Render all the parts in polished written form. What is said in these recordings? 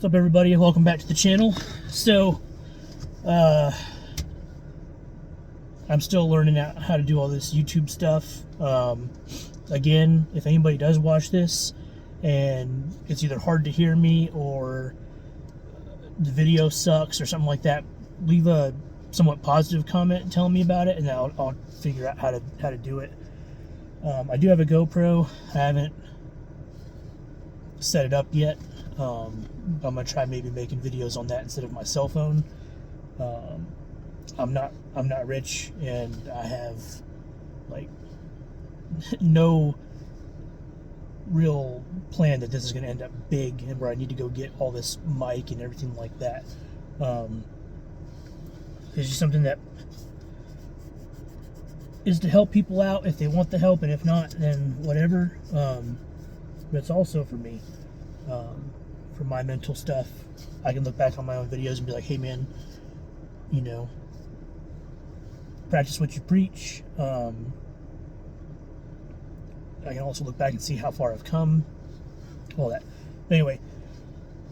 What's up, everybody? Welcome back to the channel. So, I'm still learning out how to do all this YouTube stuff. Again, if anybody does watch this and it's either hard to hear me or the video sucks or something like that, leave a somewhat positive comment telling me about it, and I'll figure out how to do it. I do have a GoPro. I haven't set it up yet. I'm gonna try maybe making videos on that instead of my cell phone. I'm not rich, and I have like no real plan that this is gonna end up big and where I need to go get all this mic and everything like that. It's just something that is to help people out if they want the help, and if not, then whatever. But it's also for me. For my mental stuff, I can look back on my own videos and be like, hey man, you know, practice what you preach. I can also look back and see how far I've come, all that. But anyway,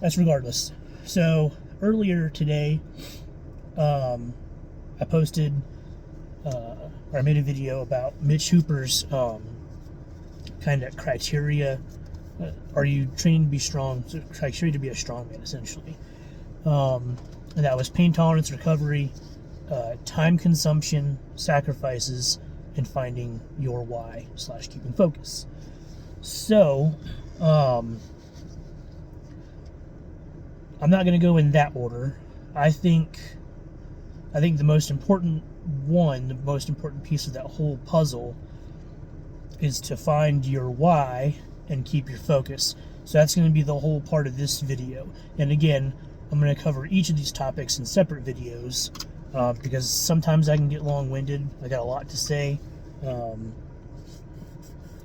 that's regardless. So earlier today, I posted or I made a video about Mitch Hooper's kind of criteria. Are you trained to be strong? So criteria to be a strongman, essentially. And that was pain tolerance, recovery, time consumption, sacrifices, and finding your why / keeping focus. So, I'm not going to go in that order. I think the most important piece of that whole puzzle is to find your why and keep your focus. So that's going to be the whole part of this video. And again, I'm going to cover each of these topics in separate videos because sometimes I can get long-winded. I got a lot to say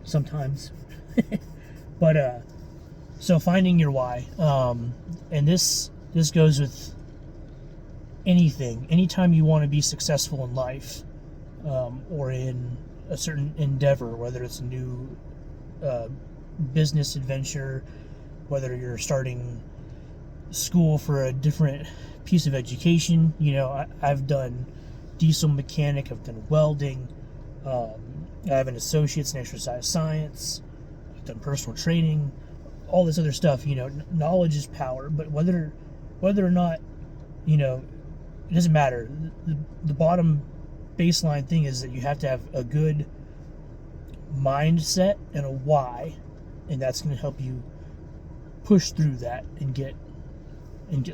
sometimes. But so finding your why, and this goes with anything. Anytime you want to be successful in life, or in a certain endeavor, whether it's a new business adventure, whether you're starting school for a different piece of education. You know, I've done diesel mechanic, I've done welding, I have an associate's in exercise science, I've done personal training, all this other stuff. You know, knowledge is power, but whether or not, you know, it doesn't matter. The bottom baseline thing is that you have to have a good mindset and a why, and that's going to help you push through that and get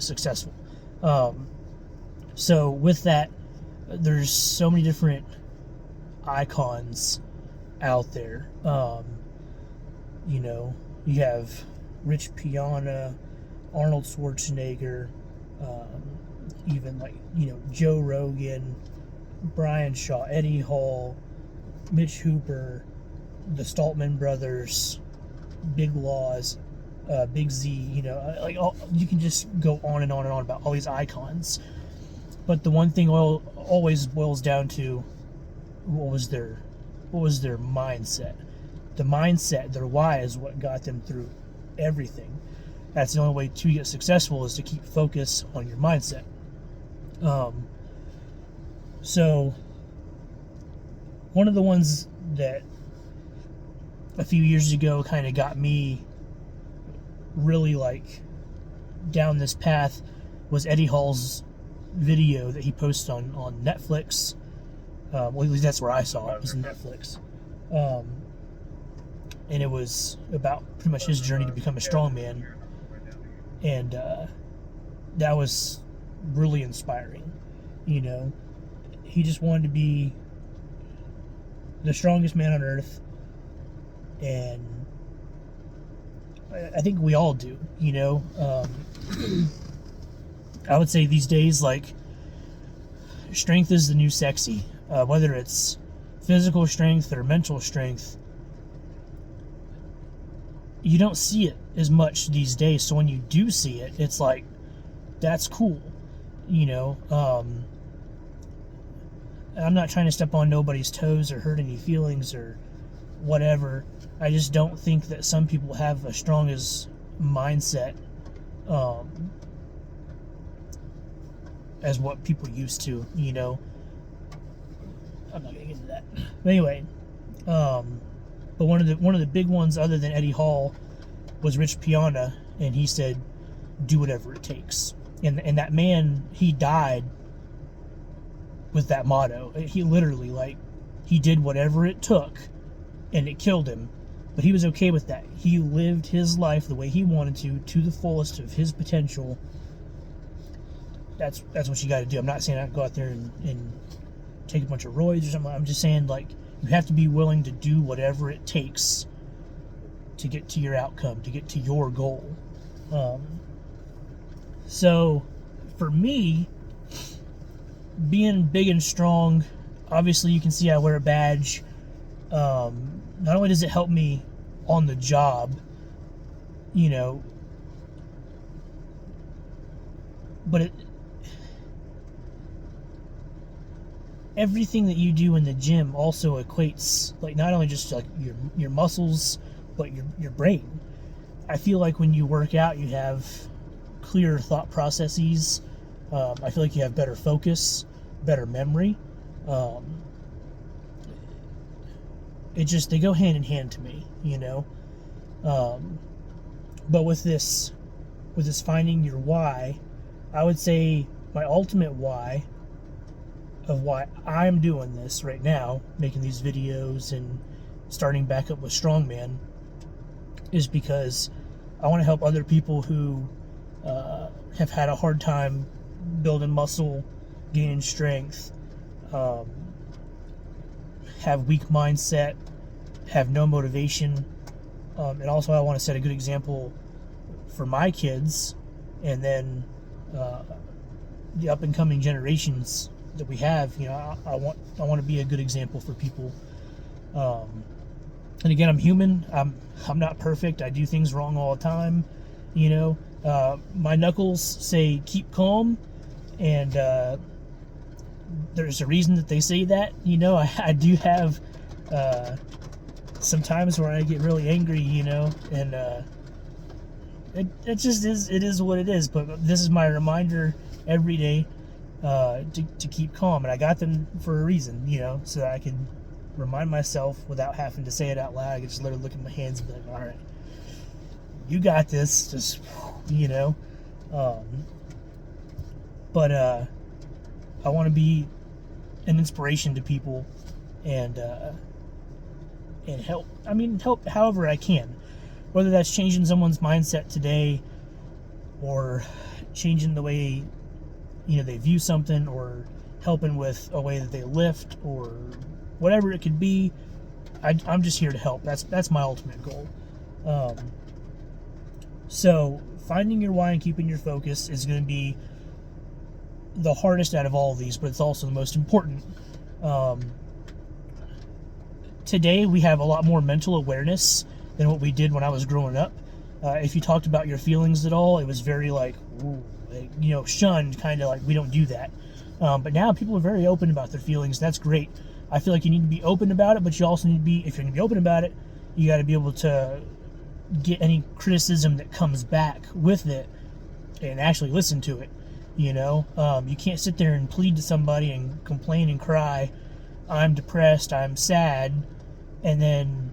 successful. So with that, there's so many different icons out there. You know, you have Rich Piana, Arnold Schwarzenegger, even like, you know, Joe Rogan, Brian Shaw, Eddie Hall, Mitch Hooper, the Stoltman brothers, Big Laws, Big Z, you know, like you can just go on and on and on about all these icons. But the one thing always boils down to what was their mindset. The mindset, their why, is what got them through everything. That's the only way to get successful, is to keep focus on your mindset. So one of the ones that a few years ago kind of got me really like down this path was Eddie Hall's video that he posted on Netflix. Well, at least that's where I saw it. It was on Netflix. And it was about pretty much his journey to become a strongman. And that was really inspiring. You know, he just wanted to be the strongest man on earth. And I think we all do, you know. I would say these days, like, strength is the new sexy. Whether it's physical strength or mental strength, you don't see it as much these days. So when you do see it, it's like, that's cool, you know. I'm not trying to step on nobody's toes or hurt any feelings or whatever. I just don't think that some people have a strong as mindset as what people used to, I'm not gonna get into that. But anyway, but one of the big ones other than Eddie Hall was Rich Piana, and he said, "Do whatever it takes." And that man, he died with that motto. He literally, he did whatever it took, and it killed him, but he was okay with that. He lived his life the way he wanted to the fullest of his potential. That's what you got to do. I'm not saying I go out there and take a bunch of roids or something. I'm just saying, you have to be willing to do whatever it takes to get to your outcome, to get to your goal. So, for me, being big and strong, obviously you can see I wear a badge. Not only does it help me on the job, but everything that you do in the gym also equates, not only just your muscles, but your brain. I feel like when you work out, you have clearer thought processes. I feel like you have better focus, better memory. They go hand in hand to me, But with this finding your why, I would say my ultimate why of why I'm doing this right now, making these videos and starting back up with Strongman, is because I want to help other people who have had a hard time building muscle, gaining strength, have weak mindset, have no motivation, and also I want to set a good example for my kids, and then the up and coming generations that we have. I want to be a good example for people. And again, I'm human. I'm not perfect. I do things wrong all the time. My knuckles say keep calm, and there's a reason that they say that. I do have some times where I get really angry, and it just is. It is what it is. But this is my reminder every day to keep calm, and I got them for a reason, so that I can remind myself without having to say it out loud. I can just literally look at my hands and be like, all right, you got this, just, but I want to be an inspiration to people and help however I can, whether that's changing someone's mindset today or changing the way they view something, or helping with a way that they lift, or whatever it could be. I'm just here to help. That's my ultimate goal. So finding your why and keeping your focus is going to be the hardest out of all of these, but it's also the most important. Today we have a lot more mental awareness than what we did when I was growing up. If you talked about your feelings at all, it was very shunned, kind of we don't do that. But now people are very open about their feelings. That's great. I feel like you need to be open about it, but you also need to be, if you're going to be open about it, you got to be able to get any criticism that comes back with it and actually listen to it. You can't sit there and plead to somebody and complain and cry, I'm depressed, I'm sad, and then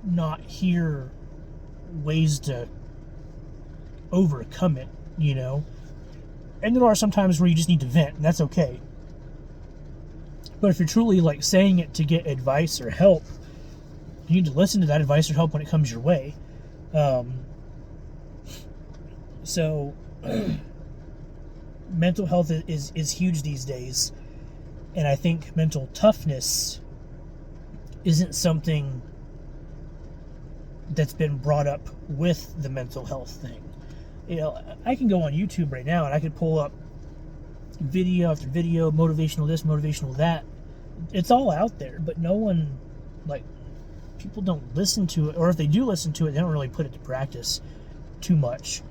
not hear ways to overcome it, And there are some times where you just need to vent, and that's okay. But if you're truly saying it to get advice or help, you need to listen to that advice or help when it comes your way. So mental health is huge these days, and I think mental toughness isn't something that's been brought up with the mental health thing. I can go on YouTube right now and I could pull up video after video, motivational this, motivational that. It's all out there, but no one, people don't listen to it, or if they do listen to it, they don't really put it to practice too much.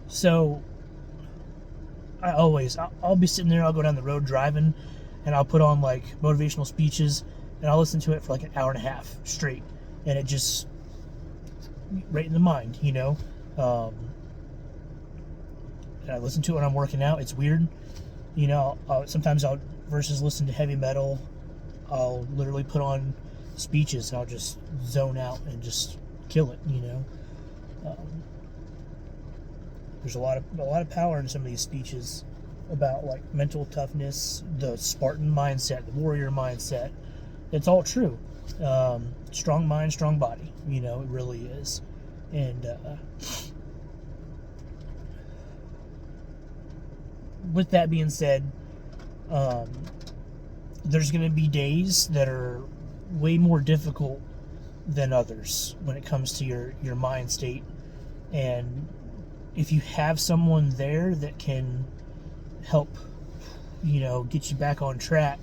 So I'll be sitting there, I'll go down the road driving, and I'll put on motivational speeches, and I'll listen to it for an hour and a half straight, and it just right in the mind, you know. And I listen to it when I'm working out. It's weird, you know. Sometimes I'll, versus listen to heavy metal, I'll literally put on speeches and I'll just zone out and just kill it, you know. There's a lot of power in some of these speeches about like mental toughness, the Spartan mindset, the warrior mindset. It's all true. Strong mind, strong body. You know, it really is. And with that being said, there's going to be days that are way more difficult than others when it comes to your mind state. And if you have someone there that can help, you know, get you back on track,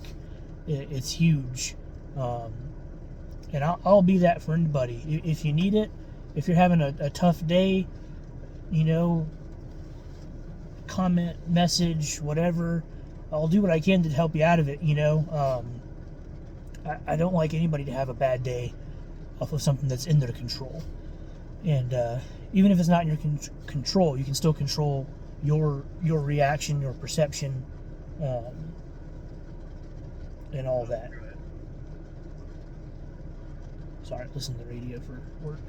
it's huge. And I'll be that for anybody. If you need it, if you're having a tough day, you know, comment, message, whatever, I'll do what I can to help you out of it, you know. I don't like anybody to have a bad day off of something that's in their control. And even if it's not in your control, you can still control your reaction, your perception, and all that. Sorry, listen to the radio for work.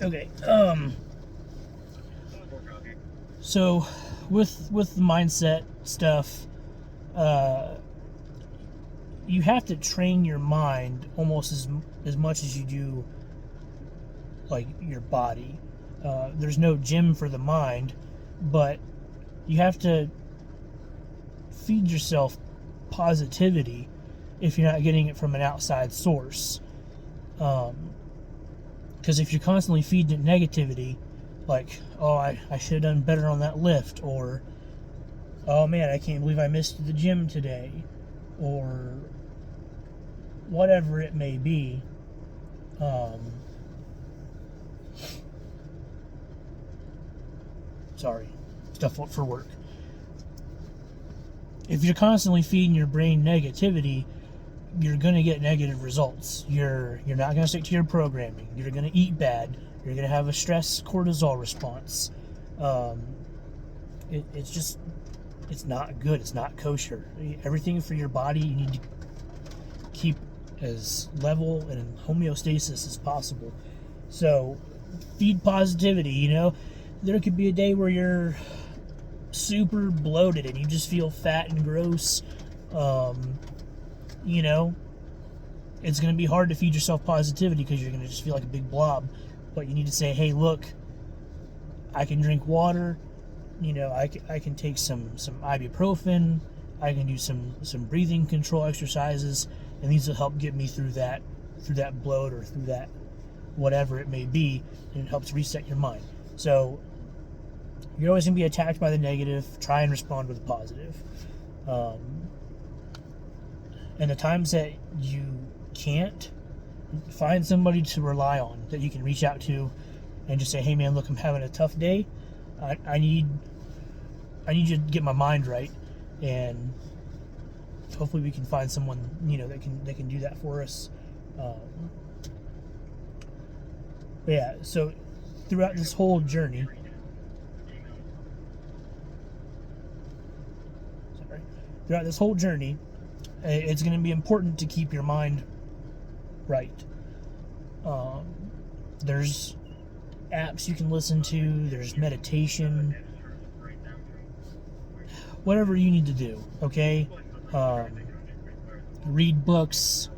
Okay. So with the mindset stuff, you have to train your mind almost as much as you do like your body. There's no gym for the mind, but you have to feed yourself positivity if you're not getting it from an outside source. Because if you're constantly feeding it negativity, like, oh, I should have done better on that lift, or, oh man, I can't believe I missed the gym today, or whatever it may be, sorry, stuff for work. If you're constantly feeding your brain negativity, you're going to get negative results. You're not going to stick to your programming. You're going to eat bad. You're going to have a stress cortisol response. It's not good. It's not kosher. Everything for your body you need to keep as level and in homeostasis as possible. So feed positivity, you know. There could be a day where you're super bloated and you just feel fat and gross. You know, it's going to be hard to feed yourself positivity because you're going to just feel like a big blob. But you need to say, hey, look, I can drink water. You know, I can take some ibuprofen. I can do some breathing control exercises, and these will help get me through that bloat or through that whatever it may be, and it helps reset your mind. So you're always going to be attacked by the negative. Try and respond with the positive. And the times that you can't, find somebody to rely on that you can reach out to and just say, hey man, look, I'm having a tough day. I need you to get my mind right, and hopefully we can find someone, you know, that can do that for us. But yeah, so throughout this whole journey, it's going to be important to keep your mind right. There's apps you can listen to, there's meditation, whatever you need to do, okay? Read books,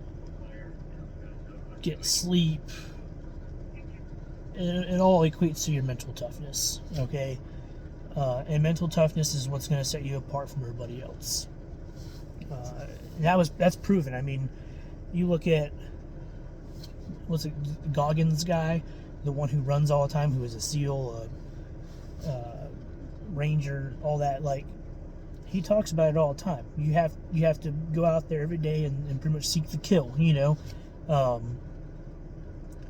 get sleep. It all equates to your mental toughness, okay? And mental toughness is what's going to set you apart from everybody else. That's proven. I mean, you look at Goggins guy, the one who runs all the time, who is a SEAL, Ranger, all that. Like, he talks about it all the time. You have to go out there every day and pretty much seek the kill. You know,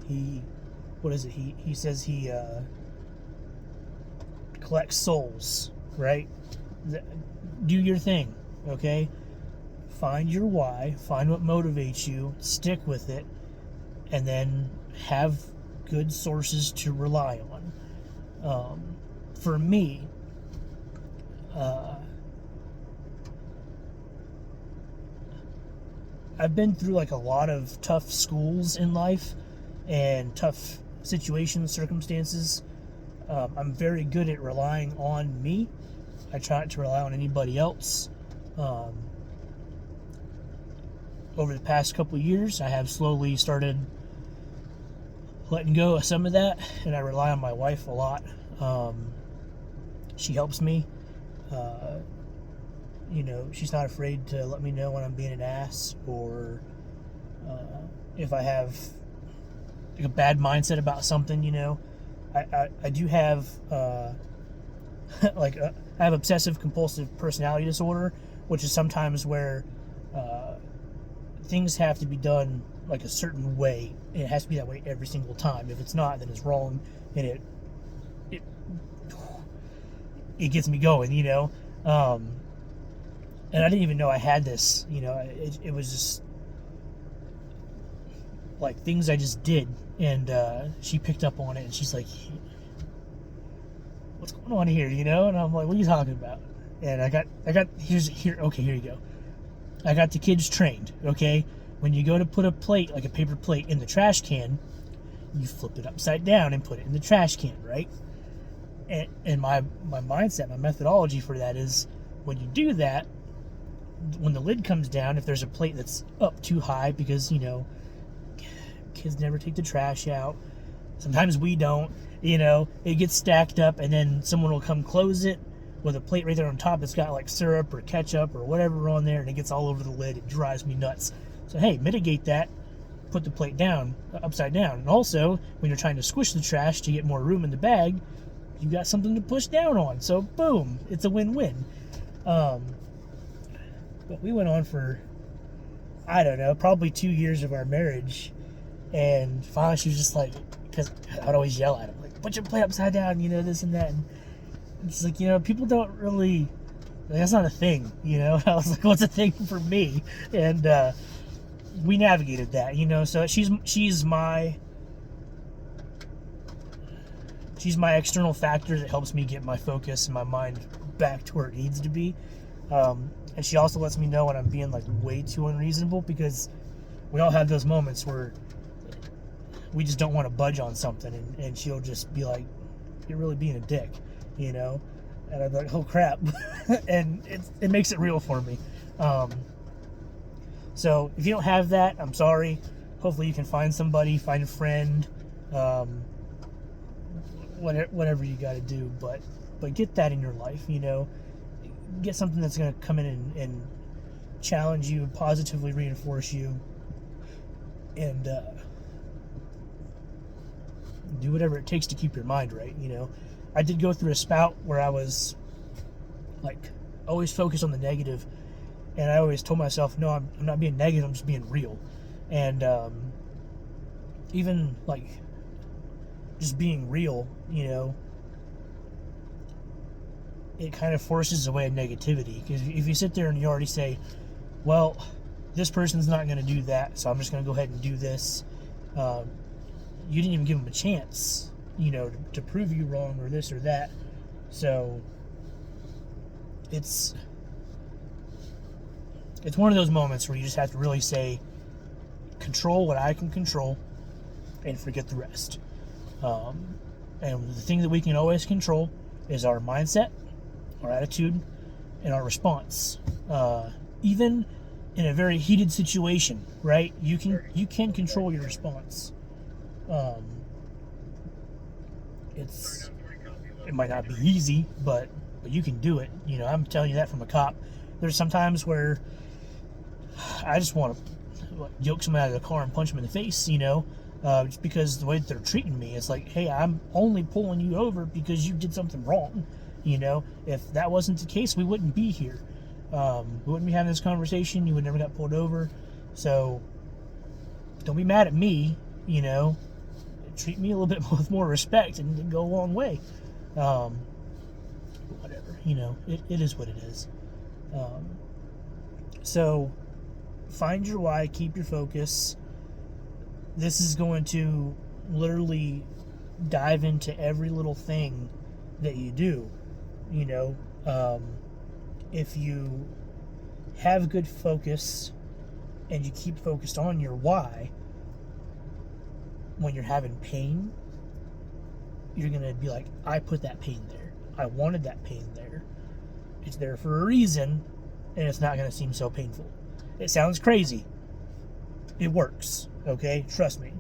he says he collects souls, right? Do your thing, okay? find your why, find what motivates you, stick with it, and then have good sources to rely on. For me, I've been through like a lot of tough schools in life and tough situations, circumstances. I'm very good at relying on me. I try not to rely on anybody else. Over the past couple of years, I have slowly started letting go of some of that, and I rely on my wife a lot. She helps me. She's not afraid to let me know when I'm being an ass, or if I have like a bad mindset about something. I do have I have obsessive compulsive personality disorder, which is sometimes where things have to be done like a certain way, and it has to be that way every single time. If it's not, then it's wrong, and it gets me going, and I didn't even know I had this. It was just like things I just did, and she picked up on it, and she's like, "What's going on here?" And I'm like, "What are you talking about?" And I got here. Okay, here you go. I got the kids trained. Okay, when you go to put a plate, like a paper plate, in the trash can, you flip it upside down and put it in the trash can, right? And my mindset, my methodology for that is, when you do that, when the lid comes down, if there's a plate that's up too high, because kids never take the trash out, sometimes we don't, it gets stacked up, and then someone will come close it with a plate right there on top that's got like syrup or ketchup or whatever on there, and it gets all over the lid. It drives me nuts. So hey, mitigate that, put the plate down, upside down. And also, when you're trying to squish the trash to get more room in the bag, you got something to push down on. So boom, it's a win-win. But we went on for, I don't know, probably 2 years of our marriage, and finally she was just like, because I'd always yell at him, like, put your plate upside down, this and that, and it's like, people don't really, that's not a thing, I was like, what's a thing for me? And we navigated that, so she's my external factor that helps me get my focus and my mind back to where it needs to be. And she also lets me know when I'm being like way too unreasonable, because we all have those moments where we just don't want to budge on something, and she'll just be like, "You're really being a dick," and I'm like, "Oh crap," and it makes it real for me. So if you don't have that, I'm sorry. Hopefully you can find somebody, find a friend, whatever you got to do, but get that in your life. Get something that's going to come in and challenge you, positively reinforce you, and do whatever it takes to keep your mind right. I did go through a spout where I was like always focused on the negative, and I always told myself, no, I'm not being negative, I'm just being real. And even like just being real, it kind of forces away negativity, because if you sit there and you already say, well, this person's not going to do that, so I'm just going to go ahead and do this, you didn't even give them a chance, to prove you wrong or this or that. So it's one of those moments where you just have to really say, control what I can control and forget the rest. And the thing that we can always control is our mindset, our attitude, and our response. Even in a very heated situation, right? You can control your response. It might not be easy, but you can do it. I'm telling you that from a cop. There's some times where I just want to yoke somebody out of the car and punch them in the face, just because the way that they're treating me. It's like, hey, I'm only pulling you over because you did something wrong. If that wasn't the case, we wouldn't be here. We wouldn't be having this conversation. You would never got pulled over. So don't be mad at me. Treat me a little bit with more respect, and it'd go a long way. Whatever. It is what it is. So find your why, keep your focus. This is going to literally dive into every little thing that you do. You know, if you have good focus and you keep focused on your why, when you're having pain, you're going to be like, I put that pain there. I wanted that pain there. It's there for a reason, and it's not going to seem so painful. It sounds crazy. It works, okay? Trust me.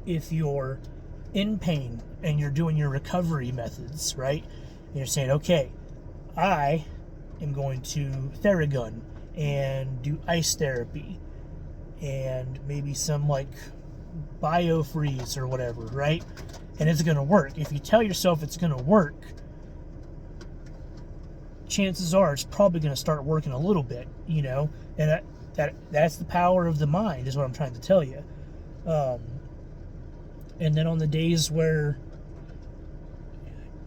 If you're in pain and you're doing your recovery methods, right? And you're saying, okay, I am going to Theragun and do ice therapy and maybe some like biofreeze or whatever, right? And it's going to work. If you tell yourself it's going to work, chances are it's probably going to start working a little bit, you know? And that's the power of the mind, is what I'm trying to tell you. And then on the days where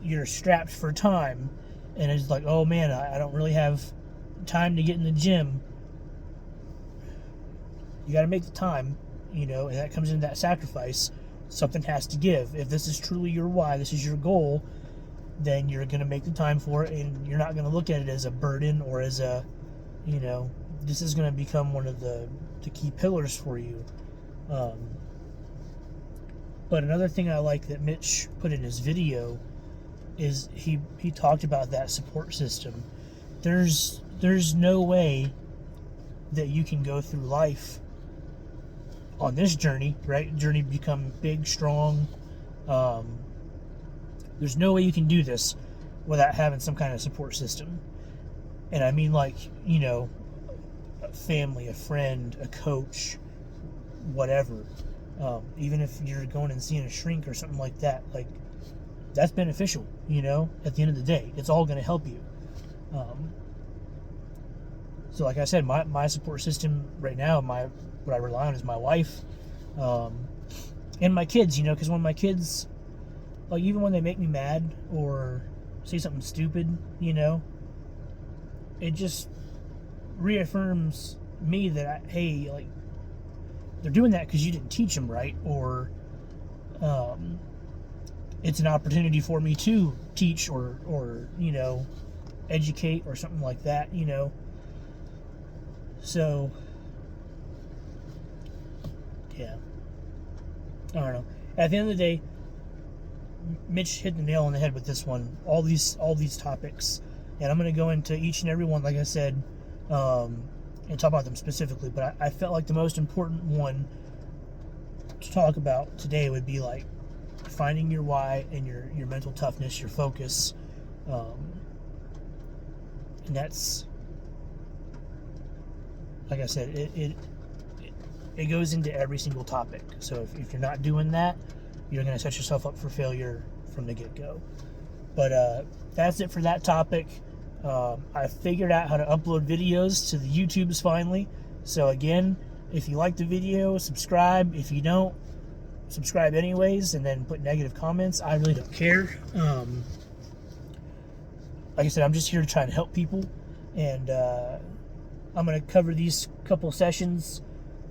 you're strapped for time and it's like, oh man, I don't really have time to get in the gym, you got to make the time, you know, and that comes into that sacrifice. Something has to give. If this is truly your why, this is your goal, then you're going to make the time for it, and you're not going to look at it as a burden or as a, you know, this is going to become one of the key pillars for you. But another thing I like that Mitch put in his video is he talked about that support system. There's no way that you can go through life on this journey, right? Journey to become big, strong. There's no way you can do this without having some kind of support system. And I mean, like, you know, a family, a friend, a coach, whatever. Even if you're going and seeing a shrink or something like that, like, that's beneficial, you know, at the end of the day. It's all going to help you. So like I said, my support system right now, what I rely on is my wife, and my kids, you know, because when my kids, like, even when they make me mad or say something stupid, you know, it just reaffirms me that, hey, like, they're doing that because you didn't teach them right, or it's an opportunity for me to teach or you know, educate or something like that, you know. So yeah, I don't know. At the end of the day, Mitch hit the nail on the head with this one. All these topics, and I'm going to go into each and every one, like I said, and talk about them specifically. But I felt like the most important one to talk about today would be like finding your why and your mental toughness, your focus, and that's, like I said, it goes into every single topic. So if you're not doing that, you're going to set yourself up for failure from the get-go. But that's it for that topic. I figured out how to upload videos to the YouTubes finally. So again, if you like the video, subscribe. If you don't, subscribe anyways, and then put negative comments. I really don't care. Like I said, I'm just here to try and help people. And I'm going to cover these couple sessions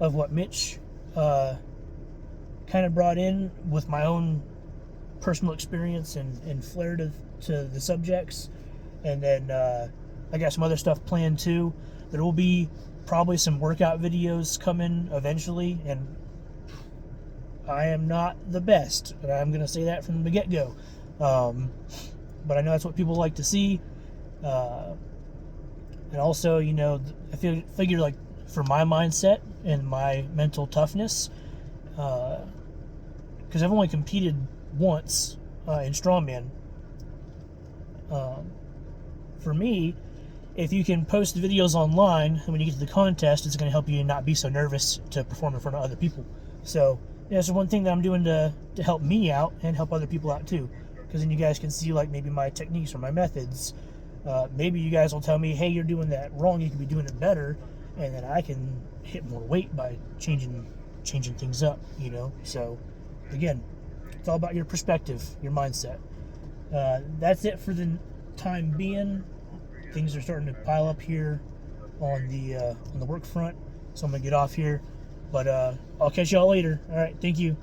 of what Mitch kind of brought in with my own personal experience and flair to the subjects. And then I got some other stuff planned too. There will be probably some workout videos coming eventually, and I am not the best, and I'm going to say that from the get-go. But I know that's what people like to see. And also, you know, I figure like for my mindset and my mental toughness, because I've only competed once in strongman. For me, if you can post videos online, and when you get to the contest, it's going to help you not be so nervous to perform in front of other people. So yeah, that's one thing that I'm doing to help me out and help other people out too. Because then you guys can see like maybe my techniques or my methods. Maybe you guys will tell me, hey, you're doing that wrong, you can be doing it better, and then I can hit more weight by changing things up, you know. So again, it's all about your perspective, your mindset. That's it for the time being. Things are starting to pile up here on the work front. So I'm gonna get off here, but I'll catch y'all later. All right, thank you.